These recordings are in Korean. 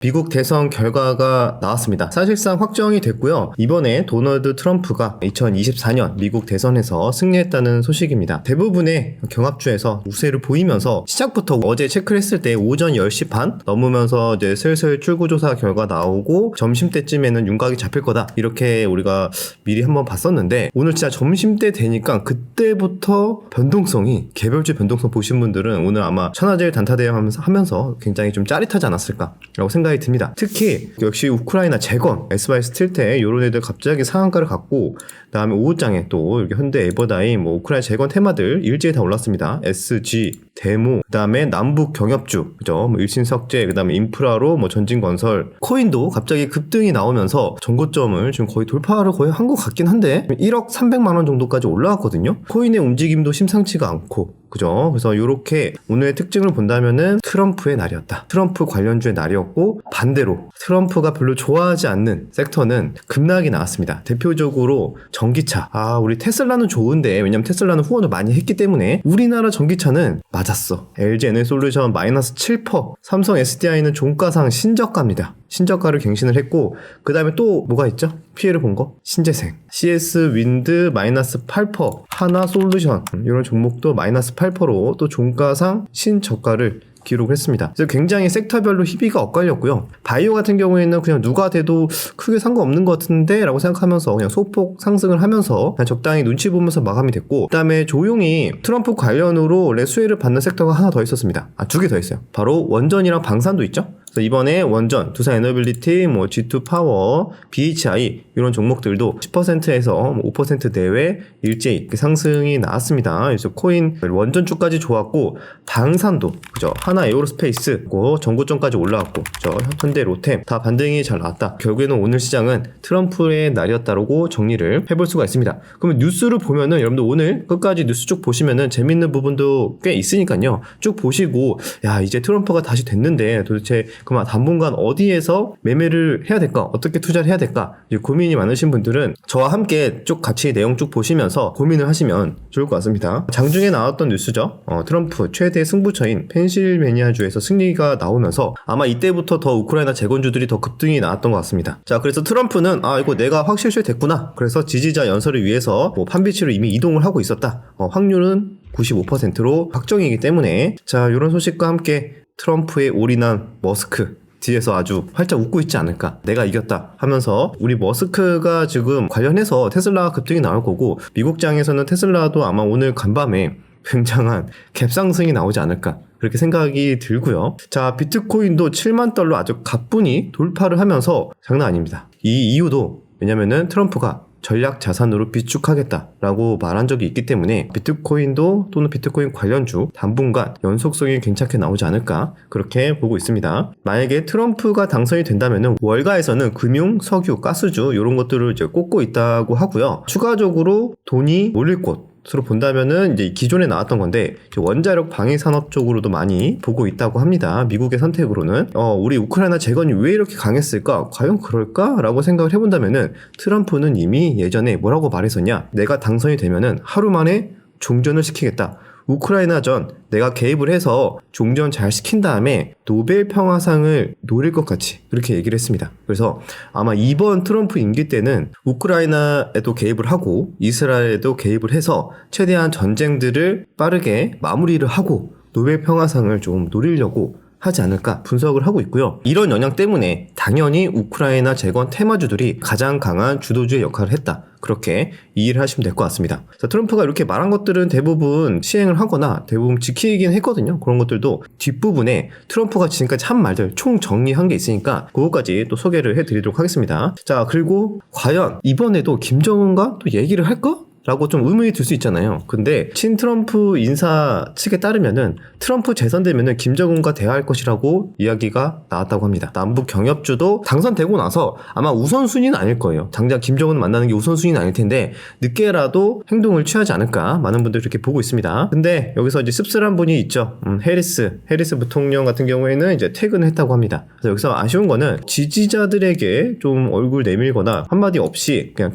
미국 대선 결과가 나왔습니다. 사실상 확정이 됐고요. 이번에 도널드 트럼프가 2024년 미국 대선에서 승리했다는 소식입니다. 대부분의 경합주에서 우세를 보이면서 시작부터 어제 체크를 했을 때 오전 10시 반 넘으면서 이제 슬슬 출구조사 결과 나오고 점심때쯤에는 윤곽이 잡힐 거다. 이렇게 우리가 미리 한번 봤었는데 오늘 진짜 점심때 되니까 그때부터 변동성이 개별주 변동성 보신 분들은 오늘 아마 천하제일 단타대회 하면서 굉장히 좀 짜릿하지 않았을까라고 생각이 듭니다. 특히 역시 우크라이나 재건, SY 스틸테 이런 애들 갑자기 상한가를 갖고 그다음에 오후장에 또 이렇게 현대 에버다임, 우크라이나 재건 테마들 일제히 다 올랐습니다. SG, 데모, 그다음에 남북 경협주, 그죠? 일신석재, 그다음에 인프라로 전진건설, 코인도 갑자기 급등이 나오면서 전고점을 지금 거의 돌파를 거의 한 것 같긴 한데 1억 300만 원 정도까지 올라왔거든요. 코인의 움직임도 심상치가 않고, 그죠? 그래서 이렇게 오늘의 특징을 본다면은 트럼프의 날이었다. 트럼프 관련주의 날이었고 반대로 트럼프가 별로 좋아하지 않는 섹터는 급락이 나왔습니다. 대표적으로 전기차. 우리 테슬라는 좋은데 왜냐면 테슬라는 후원을 많이 했기 때문에 우리나라 전기차는 맞았어. LG 에너솔루션 마이너스 7%, 삼성 SDI는 종가상 신저가입니다. 신저가를 갱신을 했고 그 다음에 또 뭐가 있죠? 피해를 본 거? 신재생, CS 윈드 마이너스 8%, 하나 솔루션 이런 종목도 마이너스 8%로 또 종가상 신저가를 기록을 했습니다. 그래서 굉장히 섹터별로 희비가 엇갈렸고요. 바이오 같은 경우에는 그냥 누가 돼도 크게 상관없는 것 같은데 라고 생각하면서 그냥 소폭 상승을 하면서 그냥 적당히 눈치 보면서 마감이 됐고, 그 다음에 조용히 트럼프 관련으로 원래 수혜를 받는 섹터가 하나 더 있었습니다. 두 개 더 있어요. 바로 원전이랑 방산도 있죠. 그래서 이번에 원전, 두산 에너빌리티, G2 파워, BHI 이런 종목들도 10%에서 5% 내외 일제히 상승이 나왔습니다. 그래서 코인 원전주까지 좋았고 방산도, 그죠? 하나 에어로스페이스, 전고점까지 올라왔고, 그죠? 현대 로템 다 반등이 잘 나왔다. 결국에는 오늘 시장은 트럼프의 날이었다라고 정리를 해볼 수가 있습니다. 그러면 뉴스를 보면은 여러분들 오늘 끝까지 뉴스 쭉 보시면은 재밌는 부분도 꽤 있으니까요. 쭉 보시고 이제 트럼프가 다시 됐는데 도대체 그럼 당분간 어디에서 매매를 해야 될까? 어떻게 투자를 해야 될까? 고민이 많으신 분들은 저와 함께 쭉 같이 내용 쭉 보시면서 고민을 하시면 좋을 것 같습니다. 장중에 나왔던 뉴스죠. 트럼프 최대 승부처인 펜실베니아주에서 승리가 나오면서 아마 이때부터 더 우크라이나 재건주들이 더 급등이 나왔던 것 같습니다. 자, 그래서 트럼프는 이거 내가 확실시 됐구나. 그래서 지지자 연설을 위해서 판비치로 이미 이동을 하고 있었다. 확률은 95%로 확정이기 때문에 자, 이런 소식과 함께 트럼프의 올인한 머스크 뒤에서 아주 활짝 웃고 있지 않을까. 내가 이겼다 하면서 우리 머스크가 지금 관련해서 테슬라 급등이 나올 거고 미국장에서는 테슬라도 아마 오늘 간밤에 굉장한 갭상승이 나오지 않을까 그렇게 생각이 들고요. 자, 비트코인도 7만 달러 아주 가뿐히 돌파를 하면서 장난 아닙니다. 이 이유도 왜냐면은 트럼프가 전략 자산으로 비축하겠다라고 말한 적이 있기 때문에 비트코인도 또는 비트코인 관련주 당분간 연속성이 괜찮게 나오지 않을까 그렇게 보고 있습니다. 만약에 트럼프가 당선이 된다면은 월가에서는 금융, 석유, 가스주 이런 것들을 이제 꼽고 있다고 하고요. 추가적으로 돈이 몰릴 곳 으로 본다면은 이제 기존에 나왔던 건데 원자력 방위 산업 쪽으로도 많이 보고 있다고 합니다. 미국의 선택으로는 우리 우크라이나 재건이 왜 이렇게 강했을까? 과연 그럴까?라고 생각을 해본다면은 트럼프는 이미 예전에 뭐라고 말했었냐? 내가 당선이 되면은 하루 만에 종전을 시키겠다. 우크라이나전 내가 개입을 해서 종전 잘 시킨 다음에 노벨 평화상을 노릴 것 같이 그렇게 얘기를 했습니다. 그래서 아마 이번 트럼프 임기 때는 우크라이나에도 개입을 하고 이스라엘에도 개입을 해서 최대한 전쟁들을 빠르게 마무리를 하고 노벨 평화상을 좀 노리려고 하지 않을까 분석을 하고 있고요. 이런 영향 때문에 당연히 우크라이나 재건 테마주들이 가장 강한 주도주의 역할을 했다. 그렇게 이해를 하시면 될 것 같습니다. 자, 트럼프가 이렇게 말한 것들은 대부분 시행을 하거나 대부분 지키긴 했거든요. 그런 것들도 뒷부분에 트럼프가 지금까지 한 말들 총 정리한 게 있으니까 그것까지 또 소개를 해드리도록 하겠습니다. 자, 그리고 과연 이번에도 김정은과 또 얘기를 할까? 라고 좀 의문이 들 수 있잖아요. 근데 친트럼프 인사 측에 따르면은 트럼프 재선되면은 김정은과 대화할 것이라고 이야기가 나왔다고 합니다. 남북 경협주도 당선되고 나서 아마 우선순위는 아닐 거예요. 당장 김정은을 만나는 게 우선순위는 아닐 텐데 늦게라도 행동을 취하지 않을까 많은 분들이 그렇게 보고 있습니다. 근데 여기서 이제 씁쓸한 분이 있죠. 해리스 부통령 같은 경우에는 이제 퇴근을 했다고 합니다. 그래서 여기서 아쉬운 거는 지지자들에게 좀 얼굴 내밀거나 한마디 없이 그냥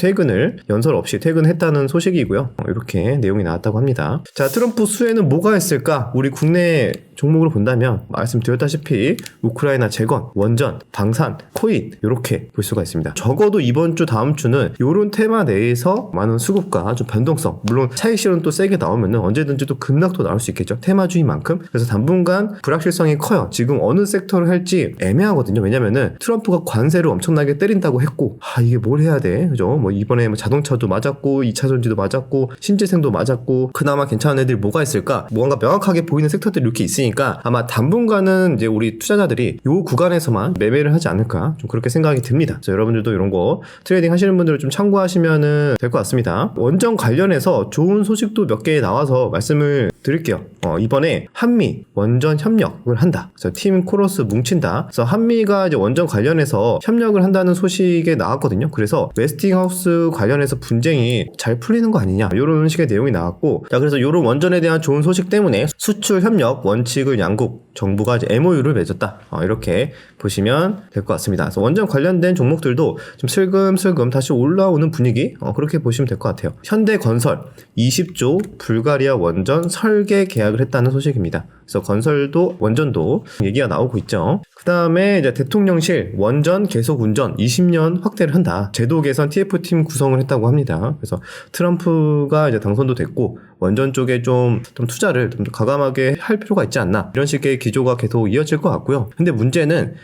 연설 없이 퇴근했다는 소식이고요. 이렇게 내용이 나왔다고 합니다. 자, 트럼프 수혜는 뭐가 있을까? 우리 국내 종목으로 본다면 말씀드렸다시피 우크라이나 재건, 원전, 방산, 코인 이렇게 볼 수가 있습니다. 적어도 이번 주 다음 주는 이런 테마 내에서 많은 수급과 좀 변동성, 물론 차익 실현 또 세게 나오면 언제든지 또 급락도 나올 수 있겠죠. 테마주의만큼. 그래서 당분간 불확실성이 커요. 지금 어느 섹터를 할지 애매하거든요. 왜냐면은 트럼프가 관세를 엄청나게 때린다고 했고 이게 뭘 해야 돼? 그죠? 뭐 이번에 뭐 자동차도 맞았고 2차 전지도 맞았고 신재생도 맞았고 그나마 괜찮은 애들이 뭐가 있을까? 뭔가 명확하게 보이는 섹터들이 이렇게 있으니까 아마 당분간은 이제 우리 투자자들이 요 구간에서만 매매를 하지 않을까 좀 그렇게 생각이 듭니다. 그래서 여러분들도 이런 거 트레이딩 하시는 분들을 좀 참고하시면은 될 것 같습니다. 원전 관련해서 좋은 소식도 몇 개 나와서 말씀을 드릴게요. 이번에 한미 원전 협력을 한다. 그래서 팀 코러스 뭉친다. 그래서 한미가 이제 원전 관련해서 협력을 한다는 소식이 나왔거든요. 그래서 웨스팅하우스 관련해서 분쟁이 잘 풀리는 거 아니냐 이런 식의 내용이 나왔고, 자 그래서 이런 원전에 대한 좋은 소식 때문에 수출 협력 원칙을 양국 정부가 이제 MOU를 맺었다. 이렇게 보시면 될 것 같습니다. 그래서 원전 관련된 종목들도 좀 슬금슬금 다시 올라오는 분위기 그렇게 보시면 될 것 같아요. 현대건설 20조 불가리아 원전 설계 계약을 했다는 소식입니다. 그래서 건설도 원전도 얘기가 나오고 있죠. 그 다음에 이제 대통령실 원전 계속 운전 20년 확대를 한다. 제도 개선 TF팀 구성을 했다고 합니다. 그래서 트럼프가 이제 당선도 됐고 원전 쪽에 좀 투자를 좀 과감하게 할 필요가 있지 않나 이런 식의 기조가 계속 이어질 것 같고요. 근데 문제는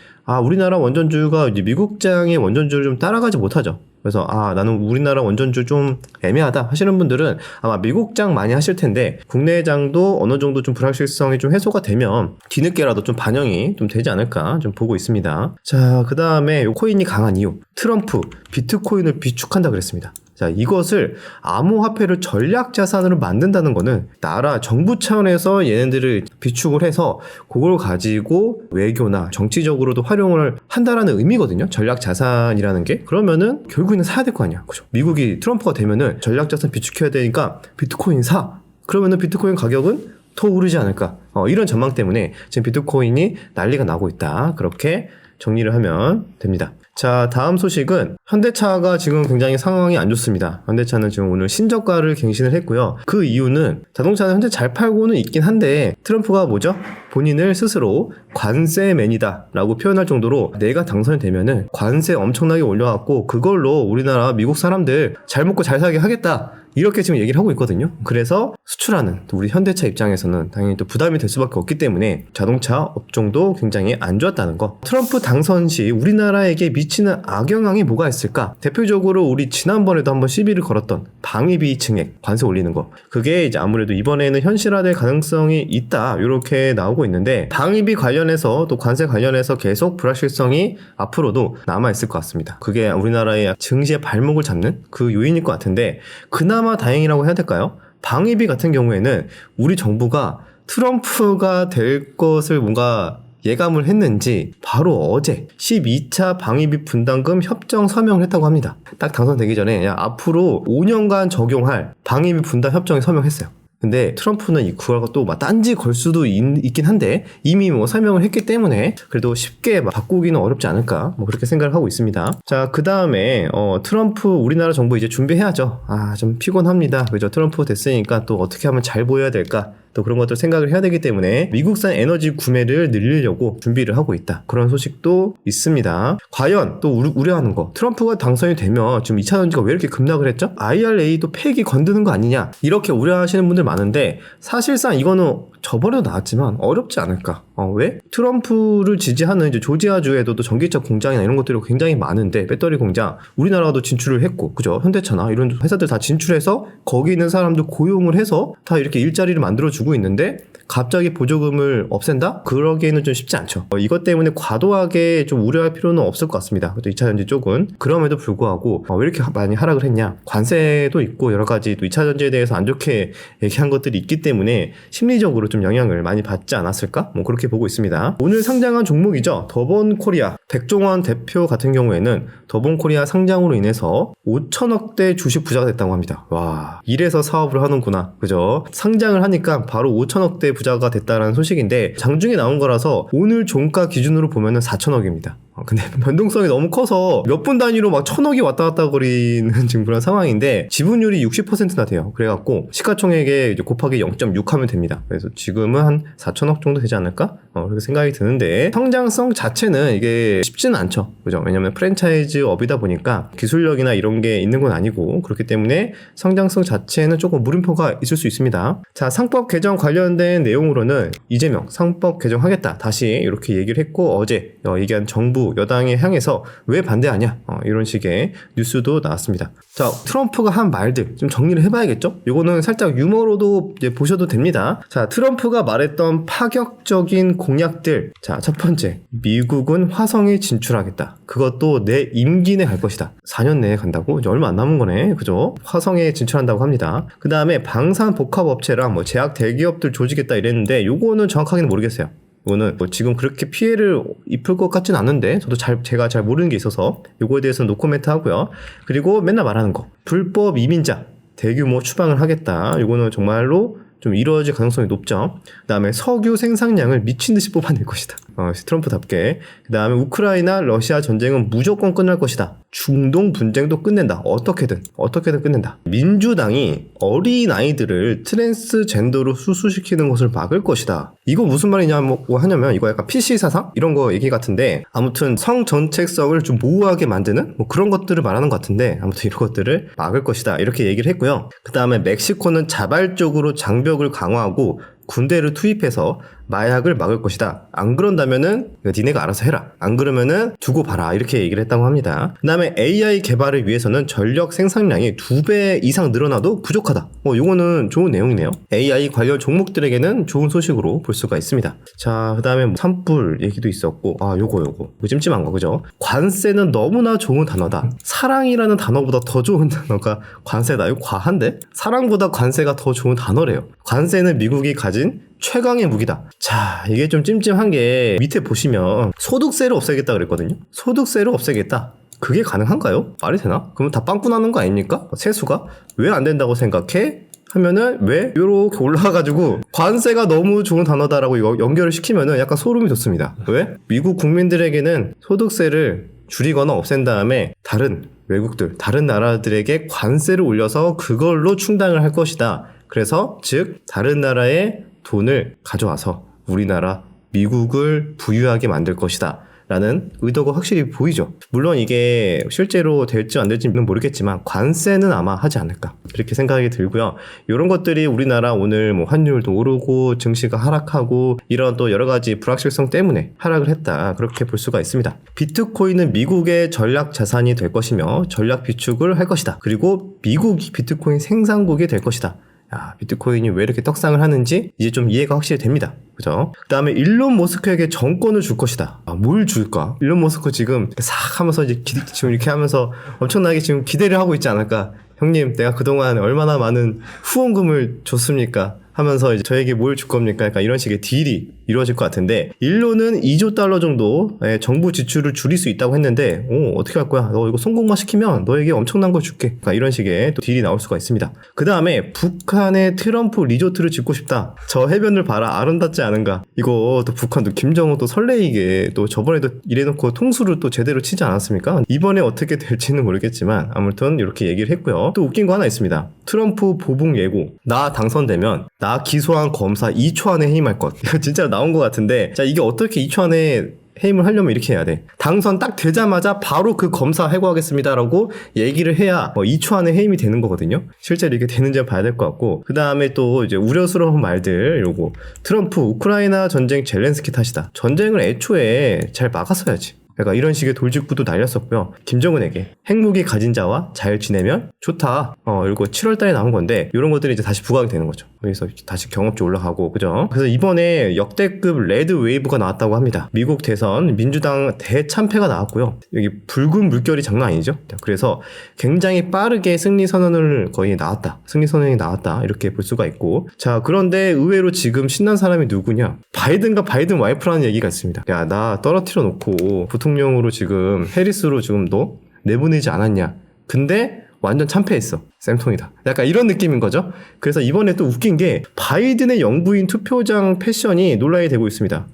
우리나라 원전주가 이제 미국장의 원전주를 좀 따라가지 못하죠. 그래서 나는 우리나라 원전주 좀 애매하다 하시는 분들은 아마 미국장 많이 하실 텐데 국내장도 어느 정도 좀 불확실성이 좀 해소가 되면 뒤늦게라도 좀 반영이 좀 되지 않을까 좀 보고 있습니다. 자, 그 다음에 코인이 강한 이유. 트럼프 비트코인을 비축한다 그랬습니다. 자, 이것을 암호화폐를 전략자산으로 만든다는 거는 나라 정부 차원에서 얘네들을 비축을 해서 그걸 가지고 외교나 정치적으로도 활용을 한다라는 의미거든요. 전략자산이라는 게. 그러면은 결국에는 사야 될 거 아니야. 그죠? 미국이 트럼프가 되면은 전략자산 비축해야 되니까 비트코인 사. 그러면은 비트코인 가격은 더 오르지 않을까. 이런 전망 때문에 지금 비트코인이 난리가 나고 있다. 그렇게 정리를 하면 됩니다. 자, 다음 소식은 현대차가 지금 굉장히 상황이 안 좋습니다. 현대차는 지금 오늘 신저가를 갱신을 했고요. 그 이유는 자동차는 현재 잘 팔고는 있긴 한데 트럼프가 뭐죠? 본인을 스스로 관세맨이다 라고 표현할 정도로 내가 당선이 되면은 관세 엄청나게 올려갖고 그걸로 우리나라 미국 사람들 잘 먹고 잘 살게 하겠다. 이렇게 지금 얘기를 하고 있거든요. 그래서 수출하는 우리 현대차 입장에서는 당연히 또 부담이 될 수밖에 없기 때문에 자동차 업종도 굉장히 안 좋았다는 거. 트럼프 당선 시 우리나라에게 미치는 악영향이 뭐가 있을까? 대표적으로 우리 지난번에도 한번 시비를 걸었던 방위비 증액 관세 올리는 거. 그게 이제 아무래도 이번에는 현실화될 가능성이 있다. 이렇게 나오고 있는데 방위비 관련해서 또 관세 관련해서 계속 불확실성이 앞으로도 남아있을 것 같습니다. 그게 우리나라의 증시의 발목을 잡는 그 요인일 것 같은데 그나마 다행이라고 해야 될까요? 방위비 같은 경우에는 우리 정부가 트럼프가 될 것을 뭔가 예감을 했는지 바로 어제 12차 방위비 분담금 협정 서명을 했다고 합니다. 딱 당선되기 전에 앞으로 5년간 적용할 방위비 분담 협정에 서명했어요. 근데 트럼프는 이 구호가 또 막 딴지 걸 수도 있긴 한데 이미 뭐 설명을 했기 때문에 그래도 쉽게 막 바꾸기는 어렵지 않을까 뭐 그렇게 생각을 하고 있습니다. 자, 그 다음에 트럼프 우리나라 정부 이제 준비해야죠. 좀 피곤합니다. 그죠? 트럼프 됐으니까 또 어떻게 하면 잘 보여야 될까? 또 그런 것들 생각을 해야 되기 때문에 미국산 에너지 구매를 늘리려고 준비를 하고 있다. 그런 소식도 있습니다. 과연 또 우려하는 거. 트럼프가 당선이 되면 지금 2차 전지가 왜 이렇게 급락을 했죠? IRA도 폐기 건드는 거 아니냐? 이렇게 우려하시는 분들 많은데 사실상 이거는 저번에도 나왔지만 어렵지 않을까? 왜? 트럼프를 지지하는 이제 조지아주에도 또 전기차 공장이나 이런 것들이 굉장히 많은데 배터리 공장 우리나라도 진출을 했고 그죠? 현대차나 이런 회사들 다 진출해서 거기 있는 사람들 고용을 해서 다 이렇게 일자리를 만들어주고 있는데 갑자기 보조금을 없앤다? 그러기에는 좀 쉽지 않죠. 이것 때문에 과도하게 좀 우려할 필요는 없을 것 같습니다. 또 2차 전지 쪽은. 그럼에도 불구하고 왜 이렇게 많이 하락을 했냐? 관세도 있고 여러 가지 또 2차 전지에 대해서 안 좋게 얘기한 것들이 있기 때문에 심리적으로 좀 영향을 많이 받지 않았을까? 뭐 그렇게 보고 있습니다. 오늘 상장한 종목이죠. 더본코리아. 백종원 대표 같은 경우에는 더본코리아 상장으로 인해서 5천억대 주식 부자가 됐다고 합니다. 와, 이래서 사업을 하는구나. 그죠? 상장을 하니까 바로 5천억대 부자가 됐다는 소식인데 장중에 나온 거라서 오늘 종가 기준으로 보면은 4천억입니다. 근데 변동성이 너무 커서 몇 분 단위로 막 1,000억이 왔다 갔다 거리는 지금 그런 상황인데 지분율이 60%나 돼요. 그래갖고 시가총액에 이제 곱하기 0.6 하면 됩니다. 그래서 지금은 한 4,000억 정도 되지 않을까? 그렇게 생각이 드는데 성장성 자체는 이게 쉽지는 않죠. 그죠? 왜냐면 프랜차이즈업이다 보니까 기술력이나 이런 게 있는 건 아니고 그렇기 때문에 성장성 자체는 조금 물음표가 있을 수 있습니다. 자, 상법 개정 관련된 내용으로는 이재명 상법 개정하겠다. 다시 이렇게 얘기를 했고 어제 얘기한 정부 여당에 향해서 왜 반대하냐 이런 식의 뉴스도 나왔습니다. 자, 트럼프가 한 말들 좀 정리를 해봐야겠죠? 이거는 살짝 유머로도 이제 보셔도 됩니다. 자, 트럼프가 말했던 파격적인 공약들. 자, 첫 번째, 미국은 화성에 진출하겠다. 그것도 내 임기 내에 갈 것이다. 4년 내에 간다고? 이제 얼마 안 남은 거네, 그죠? 화성에 진출한다고 합니다. 그 다음에 방산 복합업체랑 뭐 제약 대기업들 조지겠다 이랬는데 요거는 정확하게는 모르겠어요. 이거는 뭐 지금 그렇게 피해를 입을 것 같진 않은데 저도 제가 잘 모르는 게 있어서 요거에 대해서는 노코멘트 하고요. 그리고 맨날 말하는 거 불법 이민자 대규모 추방을 하겠다. 요거는 정말로 좀 이루어질 가능성이 높죠. 그 다음에 석유 생산량을 미친 듯이 뽑아낼 것이다. 트럼프답게. 그 다음에 우크라이나 러시아 전쟁은 무조건 끝날 것이다. 중동 분쟁도 끝낸다. 어떻게든 끝낸다. 민주당이 어린아이들을 트랜스젠더로 수수시키는 것을 막을 것이다. 이거 무슨 말이냐고 하냐면 이거 약간 PC 사상? 이런 거 얘기 같은데 아무튼 성 정책성을 좀 모호하게 만드는 뭐 그런 것들을 말하는 것 같은데 아무튼 이런 것들을 막을 것이다. 이렇게 얘기를 했고요. 그 다음에 멕시코는 자발적으로 장벽을 강화하고 군대를 투입해서 마약을 막을 것이다. 안 그런다면은 니네가 알아서 해라. 안 그러면은 두고 봐라. 이렇게 얘기를 했다고 합니다. 그 다음에 AI 개발을 위해서는 전력 생산량이 2배 이상 늘어나도 부족하다. 요거는 좋은 내용이네요. AI 관련 종목들에게는 좋은 소식으로 볼 수가 있습니다. 자, 그 다음에 산불 얘기도 있었고 요거 찜찜한 거 그죠? 관세는 너무나 좋은 단어다. 사랑이라는 단어보다 더 좋은 단어가 관세다. 이거 과한데? 사랑보다 관세가 더 좋은 단어래요. 관세는 미국이 가진 최강의 무기다. 자, 이게 좀 찜찜한 게 밑에 보시면 소득세를 없애겠다 그랬거든요. 소득세를 없애겠다. 그게 가능한가요? 말이 되나? 그러면 다 빵꾸 나는 거 아닙니까? 세수가? 왜 안 된다고 생각해? 하면은 왜? 요렇게 올라가가지고 관세가 너무 좋은 단어다라고 이거 연결을 시키면은 약간 소름이 돋습니다. 왜? 미국 국민들에게는 소득세를 줄이거나 없앤 다음에 다른 외국들, 다른 나라들에게 관세를 올려서 그걸로 충당을 할 것이다. 그래서 즉 다른 나라의 돈을 가져와서 우리나라 미국을 부유하게 만들 것이다 라는 의도가 확실히 보이죠. 물론 이게 실제로 될지 안 될지는 모르겠지만 관세는 아마 하지 않을까 이렇게 생각이 들고요. 이런 것들이 우리나라 오늘 뭐 환율도 오르고 증시가 하락하고 이런 또 여러 가지 불확실성 때문에 하락을 했다 그렇게 볼 수가 있습니다. 비트코인은 미국의 전략 자산이 될 것이며 전략 비축을 할 것이다. 그리고 미국이 비트코인 생산국이 될 것이다. 비트코인이 왜 이렇게 떡상을 하는지 이제 좀 이해가 확실히 됩니다. 그죠? 그 다음에 일론 머스크에게 정권을 줄 것이다. 뭘 줄까? 일론 머스크 지금 싹 하면서 이제 지금 이렇게 하면서 엄청나게 지금 기대를 하고 있지 않을까? 형님, 내가 그동안 얼마나 많은 후원금을 줬습니까? 하면서 이제 저에게 뭘 줄 겁니까? 약간 이런 식의 딜이 이루어질 것 같은데 일론은 2조 달러 정도의 정부 지출을 줄일 수 있다고 했는데 어떻게 할 거야? 너 이거 성공만 시키면 너에게 엄청난 걸 줄게. 그러니까 이런 식의 또 딜이 나올 수가 있습니다. 그 다음에 북한에 트럼프 리조트를 짓고 싶다. 저 해변을 봐라. 아름답지 않은가? 이거 또 북한도 김정은 또 설레이게 또 저번에도 이래놓고 통수를 또 제대로 치지 않았습니까? 이번에 어떻게 될지는 모르겠지만 아무튼 이렇게 얘기를 했고요. 또 웃긴 거 하나 있습니다. 트럼프 보복 예고. 나 당선되면 나 기소한 검사 2초 안에 해임할 것. 이거 진짜 나온 것 같은데 자 이게 어떻게 2초 안에 해임을 하려면 이렇게 해야 돼. 당선 딱 되자마자 바로 그 검사 해고하겠습니다라고 얘기를 해야 2초 안에 해임이 되는 거거든요. 실제로 이게 되는지 봐야 될 것 같고 그 다음에 또 이제 우려스러운 말들 요거 트럼프 우크라이나 전쟁 젤렌스키 탓이다. 전쟁을 애초에 잘 막았어야지. 그러니까 이런 식의 돌직구도 날렸었고요. 김정은에게 핵무기 가진 자와 잘 지내면 좋다. 이거 7월 달에 나온 건데 이런 것들이 이제 다시 부각이 되는 거죠. 그래서 다시 경험치 올라가고 그죠? 그래서 이번에 역대급 레드 웨이브가 나왔다고 합니다. 미국 대선 민주당 대참패가 나왔고요. 여기 붉은 물결이 장난 아니죠. 그래서 굉장히 빠르게 승리 선언을 거의 나왔다. 승리 선언이 나왔다. 이렇게 볼 수가 있고 자 그런데 의외로 지금 신난 사람이 누구냐? 바이든과 바이든 와이프라는 얘기가 있습니다. 야 나 떨어뜨려 놓고 부통령으로 지금 해리스로 지금 너 내보내지 않았냐. 근데 완전 참패했어. 쌤통이다. 약간 이런 느낌인 거죠. 그래서 이번에 또 웃긴 게 바이든의 영부인 투표장 패션이 논란이 되고 있습니다.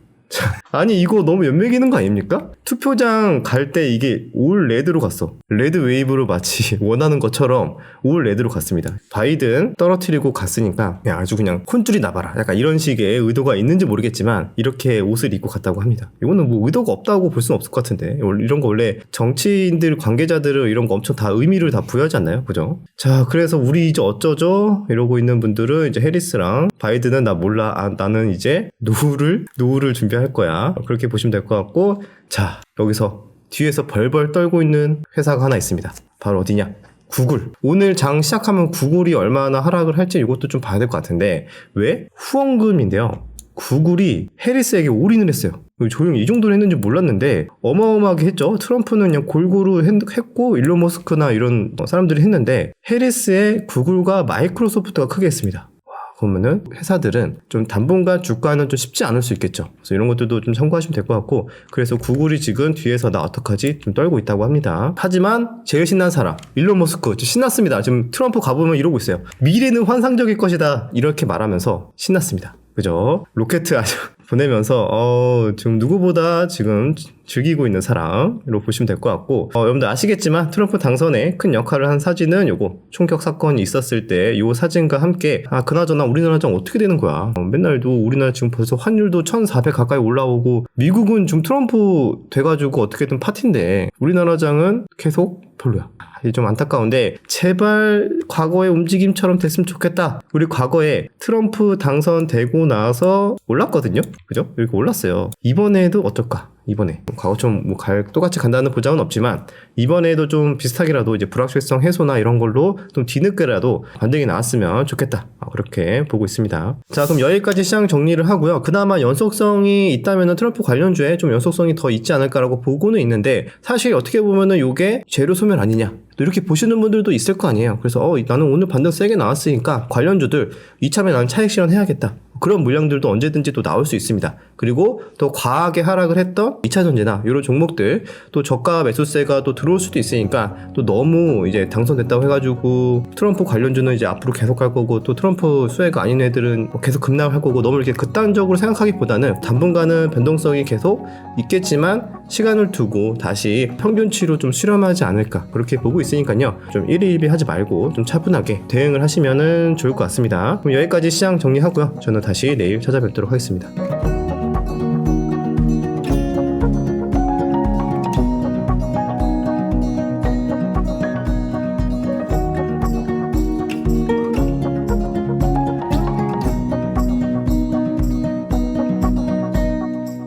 아니 이거 너무 연맥이는 거 아닙니까? 투표장 갈 때 이게 올 레드로 갔어. 레드 웨이브로 마치 원하는 것처럼 올 레드로 갔습니다. 바이든 떨어뜨리고 갔으니까 그냥 아주 그냥 콘줄이 나봐라. 약간 이런 식의 의도가 있는지 모르겠지만 이렇게 옷을 입고 갔다고 합니다. 이거는 뭐 의도가 없다고 볼 수는 없을 것 같은데 이런 거 원래 정치인들 관계자들은 이런 거 엄청 다 의미를 다 부여하지 않나요? 그죠? 자 그래서 우리 이제 어쩌죠? 이러고 있는 분들은 이제 해리스랑 바이든은 나 몰라. 나는 이제 노후를 준비할 거야. 그렇게 보시면 될 것 같고 자 여기서 뒤에서 벌벌 떨고 있는 회사가 하나 있습니다. 바로 어디냐? 구글. 오늘 장 시작하면 구글이 얼마나 하락을 할지 이것도 좀 봐야 될 것 같은데 왜? 후원금인데요. 구글이 해리스에게 올인을 했어요. 조용히 이 정도로 했는지 몰랐는데 어마어마하게 했죠. 트럼프는 그냥 골고루 했고 일론 머스크나 이런 사람들이 했는데 해리스의 구글과 마이크로소프트가 크게 했습니다. 그러면은 회사들은 좀 당분간 주가는 좀 쉽지 않을 수 있겠죠. 그래서 이런 것들도 좀 참고하시면 될 것 같고 그래서 구글이 지금 뒤에서 나 어떡하지 좀 떨고 있다고 합니다. 하지만 제일 신난 사람 일론 머스크 신났습니다. 지금 트럼프 가보면 이러고 있어요. 미래는 환상적일 것이다 이렇게 말하면서 신났습니다. 그죠? 로켓 아주 보내면서 지금 누구보다 지금 즐기고 있는 사람으로 보시면 될 것 같고 여러분들 아시겠지만 트럼프 당선에 큰 역할을 한 사진은 요거 총격 사건이 있었을 때 요 사진과 함께 그나저나 우리나라 장 어떻게 되는 거야 맨날도 우리나라 지금 벌써 환율도 1400 가까이 올라오고 미국은 지금 트럼프 돼가지고 어떻게든 파티인데 우리나라 장은 계속 별로야. 이게 좀 안타까운데 제발 과거의 움직임처럼 됐으면 좋겠다. 우리 과거에 트럼프 당선되고 나서 올랐거든요. 그죠? 이렇게 올랐어요. 이번에도 어떨까? 이번에 과거처럼 뭐 똑같이 간다는 보장은 없지만 이번에도 좀 비슷하게라도 이제 불확실성 해소나 이런 걸로 좀 뒤늦게라도 반등이 나왔으면 좋겠다. 그렇게 보고 있습니다. 자 그럼 여기까지 시장 정리를 하고요. 그나마 연속성이 있다면 트럼프 관련주에 좀 연속성이 더 있지 않을까라고 보고는 있는데 사실 어떻게 보면은 이게 재료 소멸 아니냐 이렇게 보시는 분들도 있을 거 아니에요. 그래서 나는 오늘 반등 세게 나왔으니까 관련주들 이참에 나는 차익 실현해야겠다. 그런 물량들도 언제든지 또 나올 수 있습니다. 그리고 또 과하게 하락을 했던 2차전지나 이런 종목들 또 저가 매수세가 또 들어올 수도 있으니까 또 너무 이제 당선됐다고 해가지고 트럼프 관련주는 이제 앞으로 계속 갈 거고 또 트럼프 수혜가 아닌 애들은 계속 급락할 거고 너무 이렇게 극단적으로 생각하기보다는 당분간은 변동성이 계속 있겠지만 시간을 두고 다시 평균치로 좀 실험하지 않을까 그렇게 보고 있으니까요. 좀 일희일비하지 말고 좀 차분하게 대응을 하시면은 좋을 것 같습니다. 그럼 여기까지 시장 정리하고요. 저는 다시 내일 찾아뵙도록 하겠습니다.